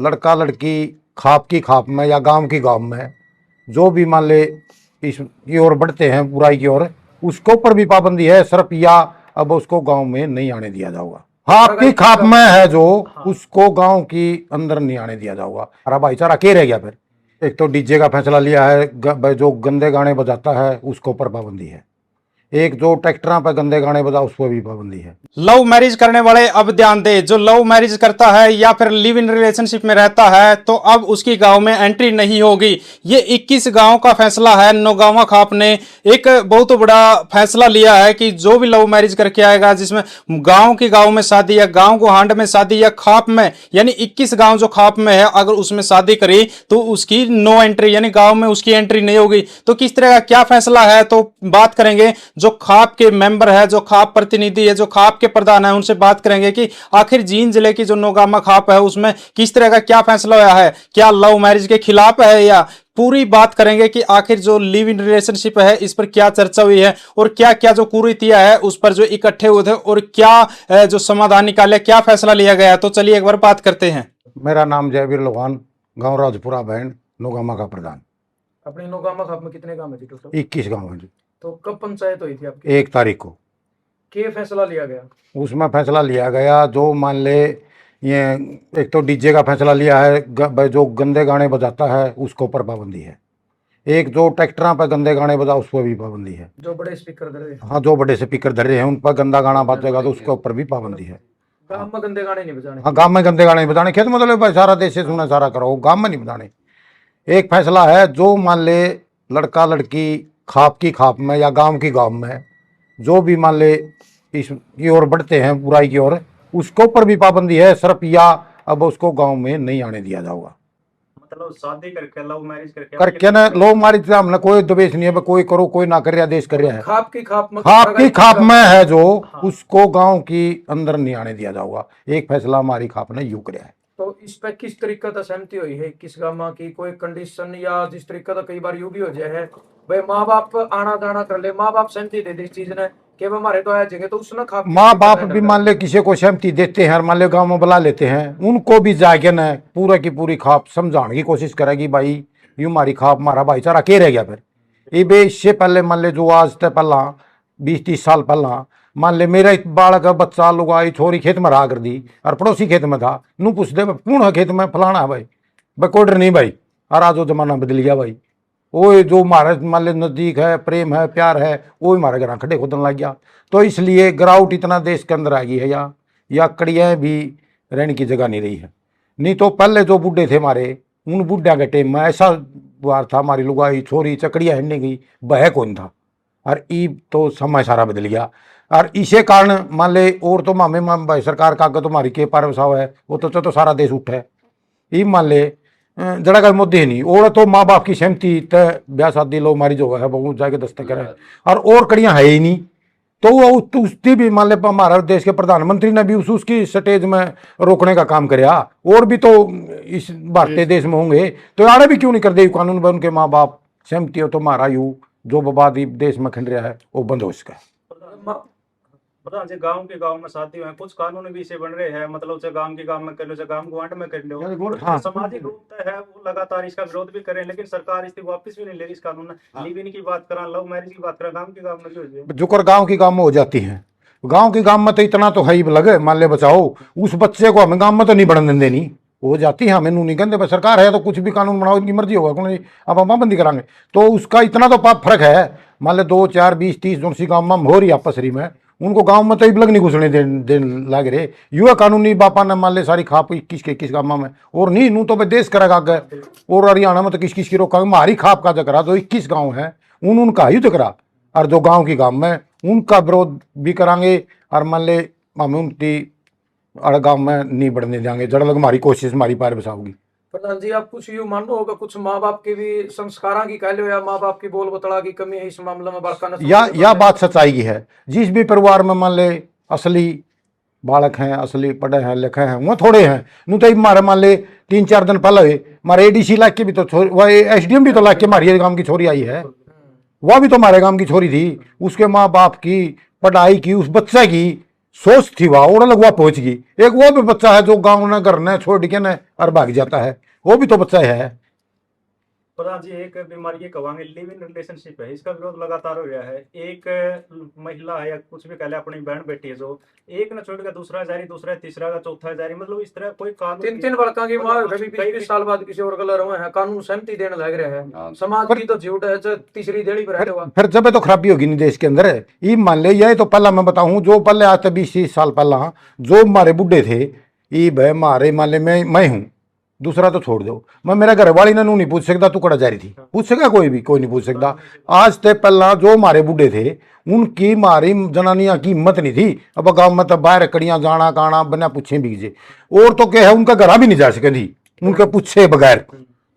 लड़का लड़की खाप की खाप में या गांव की गांव में जो भी मान ले इसकी ओर बढ़ते हैं बुराई की ओर, उसके ऊपर भी पाबंदी है सिर्फ, या अब उसको गांव में नहीं आने दिया जाएगा। खाप की खाप में है जो, उसको गांव की अंदर नहीं आने दिया जाएगा। हमारा भाईचारा के रह गया फिर। एक तो डीजे का फैसला लिया है, जो गंदे गाने बजाता है उसके ऊपर पाबंदी है। एक जो ट्रैक्टर पे गंदे गाने बजा उस पर भी पाबंदी है। लव मैरिज करने वाले अब ध्यान दे, जो लव मैरिज करता है या फिर लिव इन रिलेशनशिप में रहता है तो अब उसकी गांव में एंट्री नहीं होगी। ये 21 गांव का फैसला है। नौगांवा खाप ने एक बहुत बड़ा फैसला लिया है कि जो भी लव मैरिज करके आएगा, जिसमें गांव की गांव में शादी या गांव को हांड में शादी या खाप में, यानी 21 गांव जो खाप में है, अगर उसमें शादी करी तो उसकी नो एंट्री, यानी गांव में उसकी एंट्री नहीं होगी। तो किस तरह का क्या फैसला है तो बात करेंगे। जो खाप के मेंबर है, जो खाप प्रतिनिधि है, जो खाप के प्रधान है, उनसे बात करेंगे कि आखिर जींद जिले की जो नौगांवा खाप है उसमें किस तरह का क्या फैसला हुआ है, क्या लव मैरिज के खिलाफ है, या पूरी बात करेंगे कि आखिर जो लिव इन रिलेशनशिप है इस पर क्या चर्चा हुई है और क्या क्या जो कुरीतियां है उस पर जो इकट्ठे हुए थे और क्या जो समाधान निकाले, क्या फैसला लिया गया। तो चलिए एक बार बात करते हैं। मेरा नाम जयवीर लोहान, गांव राजपुरा बैंड, नौगांवा का प्रधान। अपने नौगांवा खाप में कितने गांव है जी टोटल? 21 गांव है जी। तो कब पंचायत हुई थी आपकी? 1 तारीख को। क्या फैसला लिया गया? उसमें फैसला लिया गया जो मान ले, ये एक तो डीजे का फैसला लिया है, जो गंदे गाने बजाता है उसके ऊपर पाबंदी है। एक जो ट्रैक्टर पे गंदे गाने बजा उस पर भी पाबंदी है। जो बड़े स्पीकर धरे? हाँ, जो बड़े स्पीकर धरे हैं उन पर गंदा गाना बजेगा तो उसके ऊपर भी पाबंदी है। गांव में गंदे गाने नहीं बजाने? हाँ, गांव में गंदे गाने नहीं बजाने। खेत मतलब भाई सारा देश से सुना सारा करो, गांव में नहीं बजाने। एक फैसला है जो मान ले लड़का लड़की खाप की खाप में या गांव की गांव में जो भी मान ले इसकी ओर बढ़ते हैं बुराई की ओर, उसके ऊपर भी पाबंदी है सिर्फ, या अब उसको गांव में नहीं आने दिया जाएगा। मतलब शादी करके लव मैरिज करके ना लव मैरिज से हमने कोई द्वेष नहीं है, कोई करो कोई ना कर रहा, देश कर रहा है। खाप की खाप में, खाप की खाप में है जो, उसको गांव की अंदर नहीं आने दिया जाएगा। एक फैसला हमारी खाप ने यूं कराया है। तो इस पे किस तरीके से सहमति हुई है? किस गांव की कोई कंडीशन या जिस तरीके का कई बार यूं भी हो जाए है भाई माँ बाप आना जाना कर ले, माँ बाप सहमति दे दे इस चीज ने कि हमारे तो आया जगह, तो उसने खाप माँ बाप भी मान ले किसी को सहमति देते हैं और मान ले गाँव में बुला लेते हैं, उनको भी जाके न पूरा की पूरी खाप समझाने की कोशिश करेगी भाई यूं हमारी खाप हमारा भाईचारा के रह गया। फिर ये बे इससे पहले मान ले जो आज तक पहला 20-30 साल पहला मान ले मेरा बालक बच्चा लोग आई छोरी खेत में रहा कर दी और पड़ोसी खेत में था, नू पूछ दे पूर्ण खेत में फलाना है भाई कोई डर नहीं भाई। और आज वो जमाना बदल गया भाई। वो जो हमारे मान ले नज़दीक है, प्रेम है, प्यार है, वो हमारे घर खड्डे खोदने लग गया। तो इसलिए ग्राउट इतना देश के अंदर आ गई है, या कड़ियाँ भी रहने की जगह नहीं रही है। नहीं तो पहले जो बूढ़े थे हमारे, उन बूढ़ा के टाइम में ऐसा वार था, हमारी लुगाई छोरी चकड़ियाँ हिड़ने गई बह कौन था। और ई तो समय सारा बदल गया। और इसे कारण मान ले और तो मामे भाई सरकार का तो हमारी के पार वसाव है, वो तो सारा देश उठा है। ये मान ले जड़ा का मुद्दे नहीं, और तो माँ बाप की सहमति तय ब्याह शादी लो हमारी जो है बहुत जाके दस्तक करे, और कड़ियाँ है ही नहीं। तो वो उसकी भी मान ले हमारा देश के प्रधानमंत्री ने भी उसकी स्टेज में रोकने का काम कराया। और भी तो इस भारतीय देश में होंगे तो आने भी क्यों नहीं कर दे कानून, उनके माँ बाप सहमति हो तो हमारा यू जो बबाद देश में खंड रहा है वो बंद हो सका। प्रधान जी गांव के गांव में शादी हुए, कुछ कानून भी से बन रहे हैं, मतलब से गांव के गांव में कर लो, से गांव गुआंढ में कर लो। हाँ। सामाजिक रूप है वो लगातार इसका विरोध भी करें, लेकिन सरकार इसकी वापस भी नहीं ले रही इस कानून। लिव इन की बात करा, लव मैरिज की बात करा, गांव के गांव में जो जुकर गांव की गांव में हो जाती है। गांव की गांव में तो इतना तो है ही लगे, मान ले बचाओ उस बच्चे को हमें गांव में तो नहीं बढ़ने देनी, हो जाती है हमें नहीं कहते सरकार है तो कुछ भी कानून बनाओ, इनकी मर्जी होगा कौन अब हम बंदी कराएंगे। तो उसका इतना तो फर्क है, मान ले 2, 4, 20, 30 जो सी गाँव में हो रही आपस में, उनको गांव में तो इबलग नहीं घुसने देने लग रहे। युवा कानूनी बापा ने मान ले सारी खाप 21 के 21 गाँव में, और नहीं नू तो भाई देश करेगा आगे। और हरियाणा में तो किस की रोका, हमारी खाप का जकरा जो 21 गाँव है उनका युद्ध करा, और जो गाँव की गाँव में उनका विरोध भी करांगे। और मान ले हमें उनकी गाँव में नहीं बढ़ने देंगे, जड़ लग हमारी कोशिश हमारी पार बसाओगी। प्रधान जी आप कुछ यूं मानो होगा कुछ माँ बाप के भी संस्कारों की कह लो या माँ बाप की बोल बतला की कमी है इस मामले में बड़का या बात सच्चाई की है। जिस भी परिवार में मान ले असली बालक हैं, असली पढ़े हैं लिखे हैं, वो थोड़े हैं नू तो हमारे मान ले 3-4 दिन पहले हमारे ADC लाख के भी तो वह SDM भी तो लाख के हमारे गाँव की छोरी आई है, वह भी तो हमारे गाँव की छोरी थी। उसके माँ बाप की पढ़ाई की, उस बच्चे की सोच थी वहाँ ओड़ा लगवा पहुंच गई। एक वो भी बच्चा है जो गाँव ने घर ने छोड़ के न और भाग जाता है, वो भी तो बच्चा है। प्रधान जी, एक बीमारी ये कहेंगे लिव इन रिलेशनशिप है, इसका विरोध लगातार हो गया है। एक महिला है या कुछ भी कह ले, अपनी बहन बेटी है, जो एक न छोड़ के दूसरा जारी, दूसरा तीसरा का चौथा जारी, मतलब इस तरह कोई कानून तीन तीन बड़का की माँ कभी 20 साल बाद किसी और कलर हुए हैं, कानून सहमति देने लग रहे हैं। समाज की तो झूठ है जो तीसरी देड़ी पर रहने हुआ। फिर जब तो खराबी होगी नहीं देश के अंदर। ये मान ले, ये तो पहला मैं बताऊं, जो पहले आज से 20-30 साल पहला जो हमारे बुढ़े थे, ये भाई मारे मान ले मैं हूं, दूसरा तो छोड़ दो, मैं मेरा घर वाली ने नहीं पूछ सकता तू कड़ा जा रही थी, पूछ सका कोई भी, कोई नहीं पूछ सकता। आज से पहला जो हमारे बुढ़े थे उनकी मारी जनानियां की हिम्मत नहीं थी। अब गाँव में तो बाहर कड़ियां जाना काना बिना पूछे बीजे, और तो क्या है उनका घर भी नहीं जा सके थी उनके पूछे बगैर।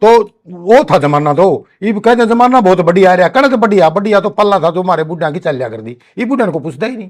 तो वो था जमाना। तो ये कहते जमाना बहुत बढ़िया रहा, कणक बढ़िया बढ़िया तो पल्ला था जो हमारे बुढ़िया की चल लिया कर दी, ये बुढ़िया को पूछता ही नहीं।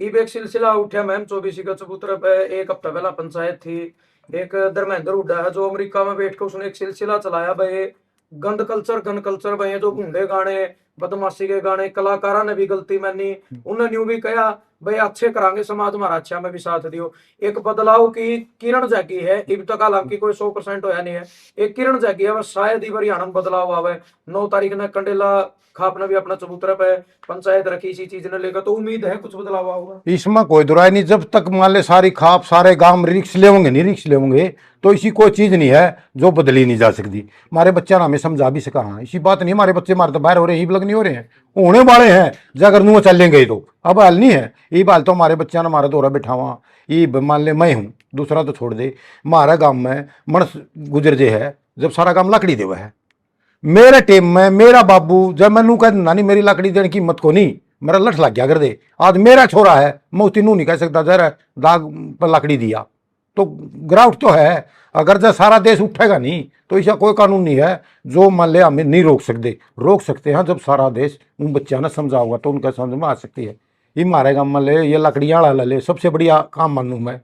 इब एक सिलसिला उठा मैम 24 का चबूतरा पे एक हफ्ता पहला पंचायत थी। एक धर्मेंद्र हुड्डा है जो अमेरिका में बैठ कर उसने एक सिलसिला चलाया भाई गंद कल्चर गन कल्चर भाई, जो गुंडे गाने बदमाशी के गाने, कलाकारा ने भी गलती मानी, उन्होंने यूं भी कहा भाई अच्छे करांगे समाज हमारा अच्छा में भी साथ दियो। एक बदलाव की किरण जागी है, इब तक हालांकि कोई 100% होया नहीं है, एक किरण जागी है, बस शायद ही हरियाणा में बदलाव आवे। 9 तारीख ने कंडेला खाप ने भी अपना चबूतरा पे पंचायत रखी इसी चीज ने लेकर, तो उम्मीद है कुछ बदलाव होगा। इसमें कोई दुराई नहीं, जब तक मान ले सारी खाप सारे गांव रिक्स लेवोगे नहीं, रिक्स लेवोगे तो इसी कोई चीज नहीं है जो बदली नहीं जा सकती। हमारे बच्चा ना हमें समझा भी सका, हाँ इसी बात नहीं, हमारे बच्चे हमारे तो बाहर हो रहे हैं, लग नहीं हो रहे हैं, होने वाले हैं जब अगर नुआ चलेंगे तो। अब हाल नहीं है, ये बाल तो हमारे बच्चा ने हमारा दौरा बैठा हुआ, ये मान ले मैं हूँ, दूसरा तो छोड़ दे, हमारा गाँव में मणस गुजर जे है, जब सारा काम लकड़ी देवा है, मेरे टेम में मेरा बाबू जब मैनू कह नानी मेरी लकड़ी देने की हिम्मत को नहीं, मेरा लठ लग गया कर दे, आज मेरा छोरा है मैं उसी नहीं कह सकता जरा दाग पर लकड़ी दिया। तो ग्राउट तो है, अगर जब सारा देश उठेगा नहीं तो ऐसा कोई कानून नहीं है जो मान ले हमें नहीं रोक सकते हैं। जब सारा देश उन बच्चों ने समझा होगा तो उनका समझ में आ सकती है। ये मारेगा मान ले ये लकड़ियाँ वाला ले, सबसे बढ़िया काम मानूँ मैं,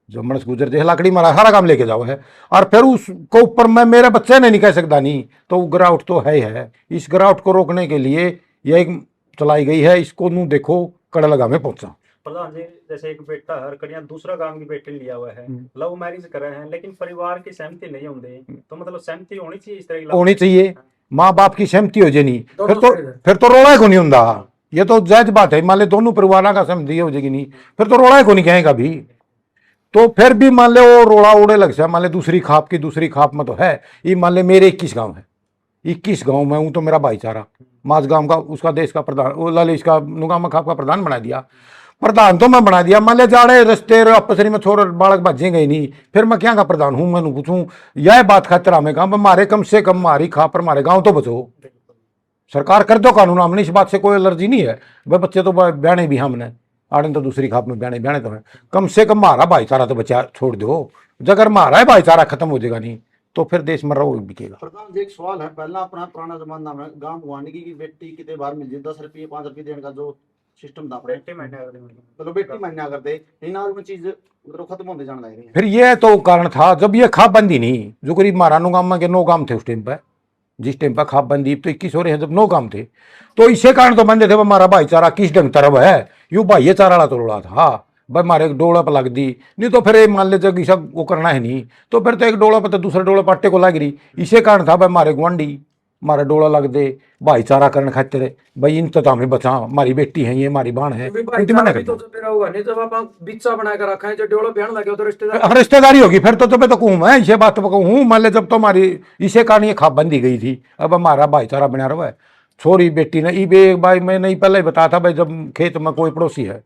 जो मणस गुजर जे लकड़ी मारा सारा काम लेके जाओ है, और फिर उसको ऊपर मैं मेरे बच्चे ने नहीं कह सकता नहीं, तो ग्राउट तो है ही है। इस ग्राउट को रोकने के लिए यह एक चलाई गई है, इसको नू देखो कड़ा लगा में पहुंचा। प्रधान जी, जैसे एक बेटा है कड़िया दूसरा गांव की बेटी लिया हुआ है, लव मैरिज करे हैं, लेकिन परिवार की सहमति नहीं होती, तो मतलब सहमति होनी चाहिए, इस तरह की होनी चाहिए, माँ बाप की सहमति हो जानी, दोनों फिर तो रोड़ा को नहीं होता। ये तो जायज बात है, मान ले दोनों परिवार का सहमति हो जाएगी नहीं, फिर तो रोड़ा को नहीं कहेगा भी। तो फिर भी मान ले वो रोड़ा उड़े लग जाए, मान ले दूसरी खाप में तो है, ये मान ले मेरे 21 गांव है, 21 गांव में हूँ तो मेरा भाईचारा माज गांव का उसका देश का प्रधान, वो लाले इसका नुगामा खाप का प्रधान बना दिया, प्रधान तो मैं बना दिया। मान ले जाड़े रस्ते आपसरी में छोर बालक भाजे गई नहीं, फिर मैं क्या का प्रधान हूँ, मैं पूछूं यह बात खातिर हमें कहा मारे कम से कम हमारी खाप पर हमारे गाँव तो बचो, सरकार कर दो कानून, हमने इस बात से कोई एलर्जी नहीं है। वह बच्चे तो बयाने भी हमने आड़े तो दूसरी खाप में बयाने तो है, कम से कम हमारा भाईचारा तो बचा छोड़ दो। अगर हमारा भाईचारा खत्म हो जाएगा नहीं तो फिर देश में रहो बिकेगा। प्रधान जी एक सवाल है, पहला अपना पुराना जमाना में गांव गुआंढी की बेटी कितने बार मिल जाए 10 रुपये 5 रुपये देने का जो सिस्टम था, बेटी महीने चलो बेटी मान्या करते इन आज में चीज मतलब खत्म होते जाने लग रही है। फिर ये तो कारण था जब ये खाप बंदी नहीं, जो करीब महारानू गांव के 9 गांव थे उस टाइम पर, जिस टाइम पर खाप बंदी तो 21 हो रहे हैं, जब 9 गांव थे तो इसे कारण तो बंदे थे हमारा भाईचारा किस ढंग तरफ है, यू भाईचारा वाला तो रोड़ा था भाई, मारे एक डोला पर लग दी नहीं तो फिर मान ले जब सब वो करना है नहीं तो फिर तो एक डोला पर तो दूसरे डोला पट्टे को लग रही। इसे कारण था भाई मारे गुआंढी मारा डोला लग दे भाईचारा करने खातिर भाई इन तो हमें बचा, हमारी बेटी है ये हमारी बाण है, रिश्तेदारी होगी फिर तो तुम्हें तो कहूँ मैं इसे बात कहूँ। मान ले जब तो हमारी इसे कारण ये खाप बंदी गई थी, अब हमारा भाईचारा बना रहा है। छोरी बेटी ने ई भाई मैं नहीं पहले ही बताया था भाई, जब खेत में कोई पड़ोसी है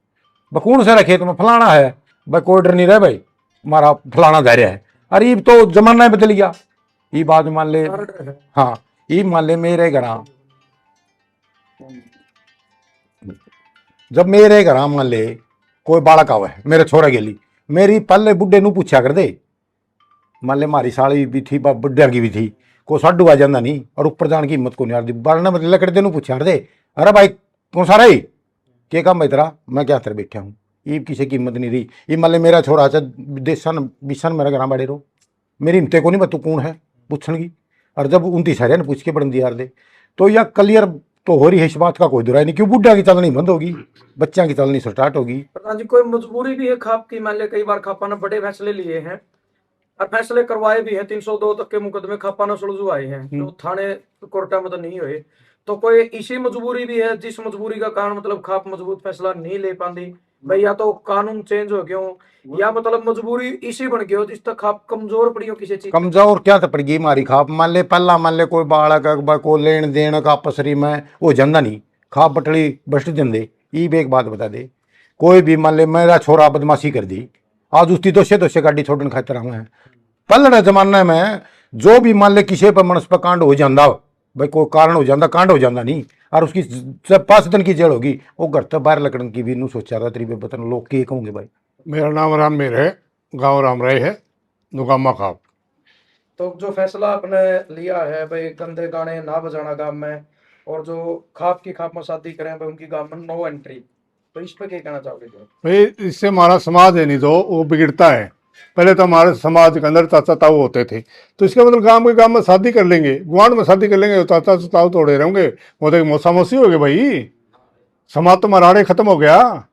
बकून से खेत में फलाना है भाई, कोई डर नहीं रहे भाई हमारा फलाना धैर्य है, अरे तो जमाना बदल गया। ये बात मान ले, हाँ ये मान ले मेरे घर जब मेरे घर मान ले कोई बालक आवे मेरे छोरा गेली, मेरी पहले बुढ़े नू पूछा कर दे, मान ले हमारी साली भी थी बुढ़िया की भी थी, को साडू आ जाता नहीं और ऊपर जाने की हिम्मत को नहीं आती, बालने मतलब लकड़े दे पूछा कर दे, अरे भाई कौन सा रही क्या काम भाई तेरा, मैं क्या तेरे बैठा हूँ, ये किसी की हिम्मत नहीं रही। ये मान ले मेरा छोरा अच्छा देशन बिशन मेरा घर बड़े रहो, मेरी हिम्मत को नहीं तू कौन है पूछन की, और जब 29 हरिया ने पूछ के बड़न दिया दे तो यह क्लियर तो हो रही है इस बात का कोई दुराई नहीं, क्यों बुढ़ा की चलनी बंद होगी, बच्चा की चलनी स्टार्ट होगी। प्रधान जी कोई मजबूरी भी है खाप की, मान ले कई बार खापा ने बड़े फैसले लिए हैं और फैसले करवाए भी हैं, 302 तक के मुकदमे खापा ने सुलझवाए हैं जो थाने कोर्टा में तो नहीं हुए, तो कोई इसी मजबूरी भी है जिस मजबूरी का कारण मतलब खाप मजबूत फैसला नहीं ले पाती भाई, या तो कानून चेंज हो गयो या मतलब मजबूरी इसी बन गयो जिस तक खाप कमजोर पड़ी हो किसी चीज। कमजोर क्या तो पड़गी हमारी खाप, मान ले पहला मान ले कोई बालक को लेन देन का पसरी में वो जंदा नहीं, खाप बटड़ी बस्ट जंदे। ई भी एक बात बता दे, कोई भी मान ले मेरा छोरा बदमाशी कर दी, आज उसकी दोषे गाड़ी छोड़ने खातर हम हैं। पहले जमाने में जो भी मान ले किसी पर मनस पर कांड हो जाता भाई, कोई कारण हो जाता कांड हो जाता नहीं, और उसकी जब 5 दिन की जेल होगी वो घर तक बाहर लकड़न की भी नू सोचा था तरीबे बतन लोग के कहूंगे भाई। मेरा नाम रामवीर है, गांव रामराय है, नुगामा खाप। तो जो फैसला आपने लिया है भाई गंदे गाने ना बजाना गांव में, और जो खाप की खाप में शादी करें भाई उनकी गांव में नो एंट्री, तो इस पे क्या कहना चाहोगे? भाई इससे हमारा समाज है नहीं तो वो बिगड़ता है। पहले तो हमारे समाज के अंदर चाचा ताऊ होते थे, तो इसका मतलब गांव में शादी कर लेंगे, गुआंढ में शादी कर लेंगे, चाचा ताऊ तोड़े रहेंगे, वो तो मौसा मौसी हो गए भाई, समाज तो मराड़े खत्म हो गया।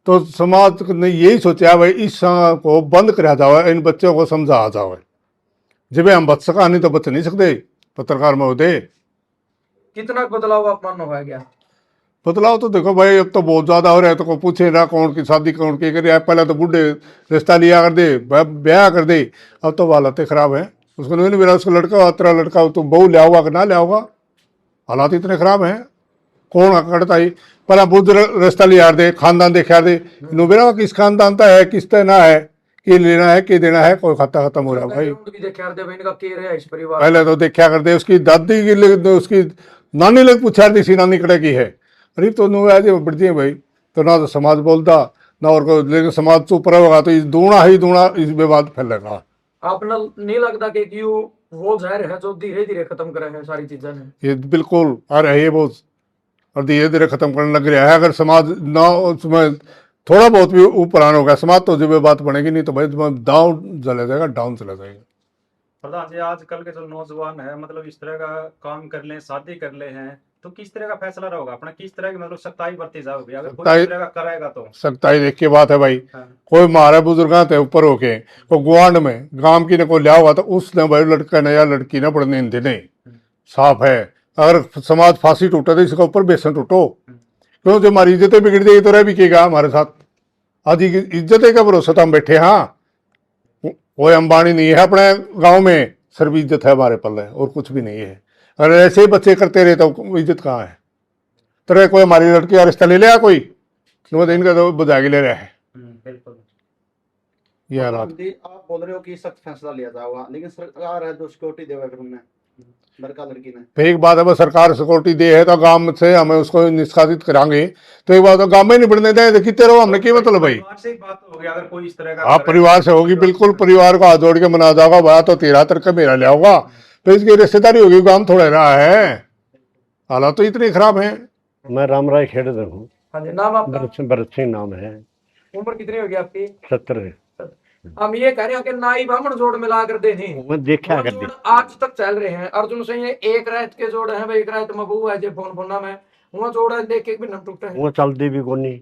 तो समाज ने यही सोचा भाई इस को बंद करा जाओ, इन बच्चों को समझा जाओ, जब हम बच सका नहीं तो बच नहीं सकते पत्रकार महोदय। कितना बदलाव आप मानो है क्या? बदलाव तो देखो भाई अब तो बहुत ज्यादा हो रहा है, तो को पूछे ना कौन की शादी कौन की करे, पहले तो बूढ़े रिश्ता लिया कर दे, ब्याह कर दे, अब तो हालातें खराब है। उसको नहीं मेरा उसका लड़का तेरा लड़का तो बहू लिया होगा कि ना लिया होगा, हालात इतने खराब हैं। कौन करता ही पहले बुद्ध रिश्ता लिया दे, खानदान देखा दे, मेरा किस खानदान का है किस तरह ना है, कि लेना है कि देना है, कोई खाता खत्म हो रहा भाई। पहले तो देखा कर दे, उसकी दादी की उसकी नानी लग पूछा दी सी नानी कड़े की है, अरे तो नु आज बढ़ती है भाई, तो ना तो समाज बोलता ना और को, लेकिन समाज चुप रहेगा तो दूना ही दूना इस विवाद फैलेगा। आपने नहीं लगता कि क्यों वो जहर है जो धीरे धीरे खत्म करे है सारी चीजें ने? ये बिल्कुल आ रहा है वो, और धीरे धीरे खत्म करने लग रहा है। अगर समाज ना उसमें थोड़ा बहुत भी ऊपर आना होगा समाज तो जब बात बनेगी, नहीं तो भाई डाउन चला जाएगा, डाउन चला जाएगा। प्रधान जी आजकल के जो नौजवान है मतलब इस तरह का काम कर ले, शादी कर ले हैं, तो किस तरह का फैसला रहेगा अपना, किस तरह की मतलब सख्ताई बरती जाओगी अगर कोई इस तरह का कराएगा तो? सख्ताई देख के बात है भाई। हाँ। कोई मारे बुजुर्ग थे ऊपर होके, कोई गुआंढ में गांव की ने कोई लिया हुआ तो उसने भाई लड़का ने या लड़की ने पढ़ने नहीं, साफ है। अगर समाज फांसी टूटा तो इसके ऊपर बेसन टूटो, क्यों जो हमारी इज्जतें बिगड़ जाएगी तो रह भी केगा हमारे साथ। आज इज्जत का भरोसा तो हम बैठे, हाँ कोई अंबानी नहीं है अपने गांव में, सिर्फ इज्जत है हमारे पल्ले और कुछ भी नहीं है। अगर ऐसे ही बच्चे करते रहे तो इज्जत कहाँ है? तो कोई हमारी लड़की का रिश्ता ले लिया कोई, तो इनका तो बुझागी ले रहा है। बिल्कुल ये हालात। आप बोल रहे हो कि सख्त फैसला लिया जाएगा, लेकिन सरकार है जो सिक्योरिटी देगा फिर उन्हें लड़का लड़की ने। एक बात है बस, सरकार सिक्योरिटी दे है तो गांव से हमें उसको निष्कासित करांगे, तो एक बात तो गांव में नहीं बढ़ने दें, कितने रहो हमने क्या मतलब भाई। परिवार से ही बात होगी अगर कोई इस तरह का हाँ परिवार से होगी, बिल्कुल परिवार को हाथ जोड़ के मना जाओगा, भाई तो तेरा तर्क मेरा लिया होगा, तो इसकी रिश्तेदारी होगी, गांव थोड़ा रहा है, हालात तो इतने खराब हैं। मैं रामराय खेड़द हूँ। हाँ जी, नाम आपका? भरत सिंह नाम है। उम्र कितनी होगी आपकी? 70। हम ये कह रहे हैं कि नाई ब्राह्मण जोड़ मिला कर देने, मैं देखा वो कर जोड़ दी। आज तक चल रहे हैं। अर्जुन सिंह ये एक रात के जोड़ हैं भाई, एक रात में बहू है जो फोन में वो जोड़ है, देख के भी न टूटे हैं। वो चलती भी कोनी,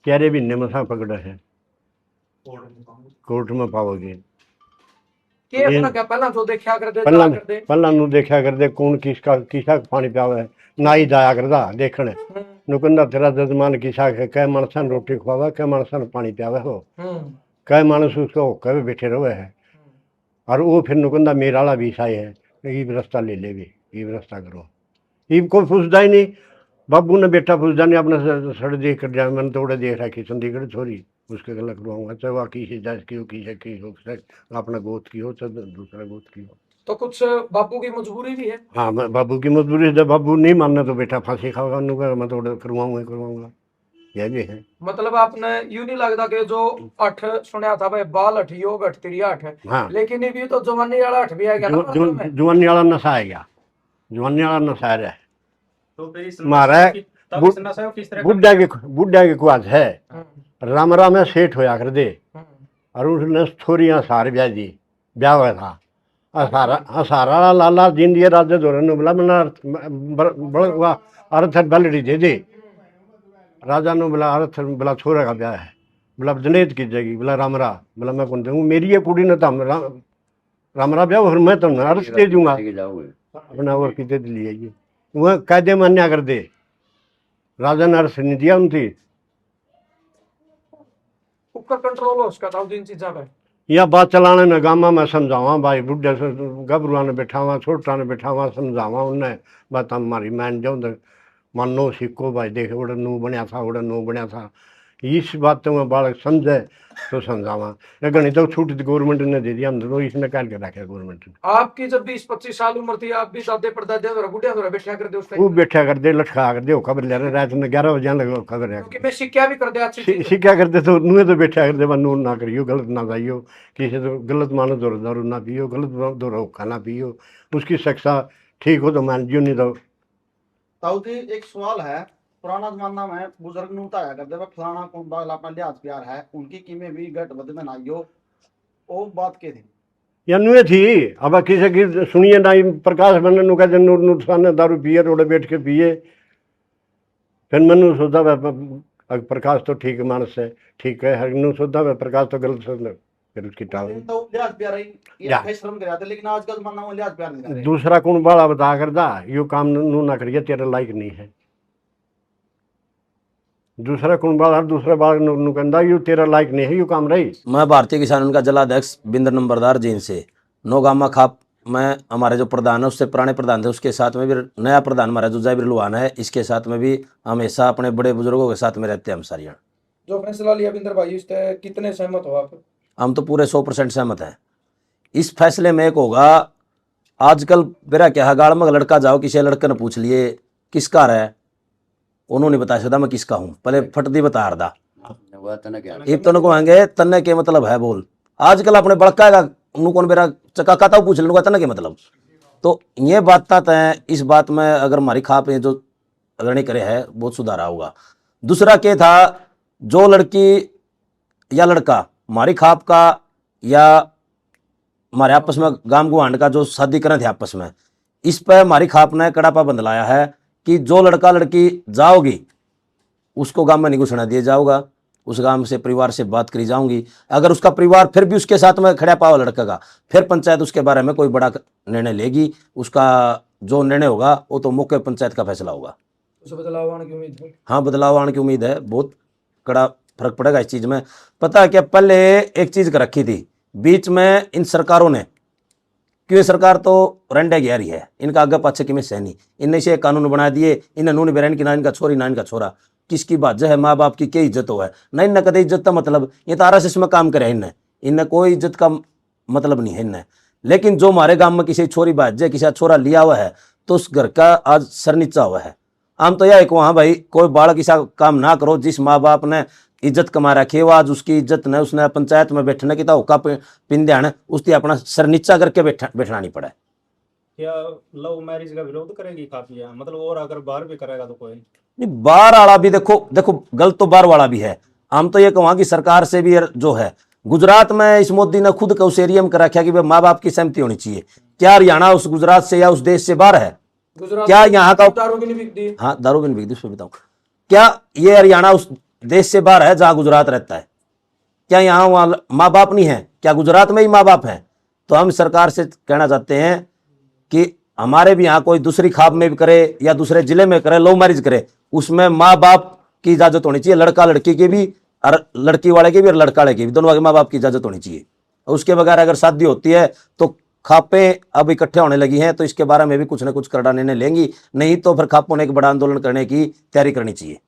क्यारे भी मसा पकड़ा है, कोर्ट में पाओगे। के फर्क है पहला जो देखा कर दे पहला नु देखा कर दे कौन किसा पानी पियावे, नाई जाया करदा देखने नुकंदा तेरा जजमान किसा कै मानसा रोटी खवावा, कै मानसा पानी पियावे हो, कै मानस उसको कभी बैठे रहे है, और वो फिर नुकंदा मेरा वाला भी साई है, ये रास्ता ले ले भी, ये रास्ता करो, ये कोई पूछता ही नहीं। बाबू ने बेटा पूछता नहीं, अपने सड़ देख कर जाए, मैंने थोड़े देख रहा कि चंडीगढ़ छोरी उसके गला करवाऊंगा, चाहे वह की जाए की हो अपना गोद की हो चाहे दूसरा गोद की हो। तो कुछ बापू की मजबूरी भी है। हाँ मैं बाबू की मजबूरी, जब बाबू नहीं मानना तो बेटा फांसी खाओगा, मैं थोड़ा करवाऊंगा, यह भी है। मतलब आपने यूं नहीं लगता कि जो अठ सुना था भाई बाल अठ योग अठ तिरिया अठ, हाँ लेकिन ये भी तो जवानी वाला अठ भी आ गया ना, जवानी वाला नशा है गया, जवानी वाला नशा है। तो फिर इस मारा बुढ़ा की कुआज है, राम राम सेठ होया कर दे, और उसने थोड़ियाँ सार ब्याह दी, ब्याह हुआ था, हसारा लाला जिंदिया राजे धोरण बोला मना अर्थ बैलडी दे दे राजा ने बोला अर्थ बोला छोरे का ब्याह है बोला जनेत की जाएगी बोला रामरा बोला मैं कौन दूँ मेरी ये कुड़ी ने तो रामरा ब्याह और मैं तो अर्थ दे दूंगा अपना और की दे लिए ये वह कायदे मान्या कर दे राजा ने अर्थ नहीं दिया उनकी ऊपर कंट्रोल हो उसका था जिन चीजा पे या बात चलाने में गामा में समझावा भाई बुढ़े गबरुआ ने बैठावा छोटा ने बैठावा समझावा उन्हें बात हमारी मान जाऊँ तो मानो सीखो भाई देख उड़ा नू बनया था उड़ा नू बनया था इस बात में बालक समझे तो समझावा ये गणित तो छूट गवर्नमेंट ने दे दिया हम तो इसने काट के रखा गवर्नमेंट ने। आपकी जब 20-25 साल उम्र थी आप भी दादे परदादे और बुढ़िया और बैठा कर दे उस वो बैठा कर दे लटका कर दे खबर ले रहे रात में 11 बजे लगे खबर है क्योंकि मैं शिक्षा भी कर दे अच्छी चीज़। शिक्षा करते तो नुए तो बैठा कर दे नू ना करियो गलत ना जाइयो किसी तो गलत मानो दारू ना पियो गलत दो खाना पियो उसकी शिक्षा ठीक हो तो मान जियो नहीं तो। ताऊ जी एक सवाल है पुराना जमाना में बुजुर्ग नु ताया करते वे फलाना कौन बाल अपना लिहाज प्यार है उनकी कीमें भी गट बद में नाइयो वो बात के थी या नुए थी अब किसी की सुनिए ना प्रकाश बनने नु कहते नूर नुकसान दारू पिए रोडे बैठ के पिए फिर मनु सोचा वे प्रकाश तो ठीक मानस है ठीक है हर नु सोचा वे प्रकाश तो गलत सोच फिर उसकी टाल तो लिहाज प्यार है ये या। फैसला कर जाते लेकिन आजकल जमाना में लिहाज प्यार नहीं कर रहे। दूसरा कौन बाला बता कर दा यो काम नू ना करिए तेरे लायक नहीं है दूसरा कौन बाल दूसरा बाल नु कहता यो तेरा लायक नहीं है यो काम रही। मैं भारतीय किसान उनका जिलाध्यक्ष बिंदर नंबरदार जीन से नौगामा खाप में हमारे जो प्रधान है उससे पुराने प्रधान थे उसके साथ में भी नया प्रधान हमारा जो जयवीर लुहान है इसके साथ में भी हमेशा अपने बड़े बुजुर्गों के साथ में रहते हैं हम सारियाँ। जो फैसला लिया बिंदर भाई इस पे कितने सहमत हो आप? हम तो पूरे 100% सहमत हैं इस फैसले में। एक होगा आजकल मेरा क्या है गाड़ में लड़का जाओ किसी लड़के ने पूछ लिए किसका है उन्होंने बता सकता मैं किसका हूँ पहले फटदी बता रहा इब तो कहेंगे तन्ने के मतलब है बोल आजकल अपने बड़का कौन मेरा चका कहता पूछ लूंगा तन्ने के मतलब। तो ये बात है इस बात में अगर हमारी खाप जो अग्रणी करे है बहुत सुधार होगा। दूसरा क्या था जो लड़की या लड़का हमारी खाप का या हमारे आपस में गांव गुआंड का जो शादी करें थे आपस में इस पर हमारी खाप ने कड़ा पाबंद लाया है कि जो लड़का लड़की जाओगी उसको गांव में नहीं घुसना दिया जाओगा उस गांव से परिवार से बात करी जाऊंगी अगर उसका परिवार फिर भी उसके साथ में खड़ा पाओ लड़का का फिर पंचायत उसके बारे में कोई बड़ा निर्णय लेगी उसका जो निर्णय होगा वो तो मुख्य पंचायत का फैसला होगा। उसे बदलाव आने की उम्मीद है। हाँ बदलाव आने की उम्मीद है बहुत कड़ा फर्क पड़ेगा इस चीज़ में। पता है क्या पहले एक चीज़ कर रखी थी बीच में इन सरकारों ने क्यों सरकार तो रंडे गहरी है इनका आगे पाछे की में सहनी इनने से कानून बना दिए इन नून बेरन की ना इनका छोरी ना इनका छोरा किसकी बात है माँ बाप की क्या इज्जत हो है ना इनने कदे इज्जत का मतलब ये तो RSS में काम करे इनने कोई इज्जत का मतलब नहीं है इनने। लेकिन जो हमारे गांव में किसी छोरी बात है किसी छोरा लिया हुआ है तो उस घर का आज सर नीचा हुआ है। आम तो यह वहाँ भाई कोई बालक ऐसा काम ना करो जिस माँ बाप ने इज्जत कमा रखी वो आज उसकी इज्जत ने उसने पंचायत में बैठने की तो पिंध्या ने उसकी अपना सर नीचा करके बैठना नहीं पड़ा। क्या लव मैरिज का विरोध करेगी खापिया मतलब और अगर बाहर भी करेगा तो कोई नहीं बाहर वाला भी देखो गलत तो बाहर वाला भी है। हम तो ये कहूँगा कि सरकार से भी जो है गुजरात में इस मोदी ने खुद उस एरिया में कर रखा कि माँ बाप की सहमति होनी चाहिए। क्या हरियाणा उस गुजरात से या उस देश से बाहर है? क्या यहाँ का दारू भी नहीं बिकती? हाँ दारू भी नहीं बिकती। उसमें बताऊँ क्या ये हरियाणा उस देश से बाहर है जहाँ गुजरात रहता है? क्या यहाँ वहाँ माँ बाप नहीं है? क्या गुजरात में ही माँ बाप हैं? तो हम सरकार से कहना चाहते हैं कि हमारे भी यहाँ कोई दूसरी खाप में भी करे या दूसरे जिले में करे लव मैरिज करे उसमें माँ बाप की इजाजत होनी चाहिए। लड़का लड़की की भी और लड़की वाले की भी और लड़का वाले की भी दोनों के माँ बाप की इजाजत होनी चाहिए। उसके बगैर अगर शादी होती है तो खापें अब इकट्ठे होने लगी हैं तो इसके बारे में भी कुछ न कुछ करड़ा निर्णय लेंगी नहीं तो फिर खापों ने एक बड़ा आंदोलन करने की तैयारी करनी चाहिए।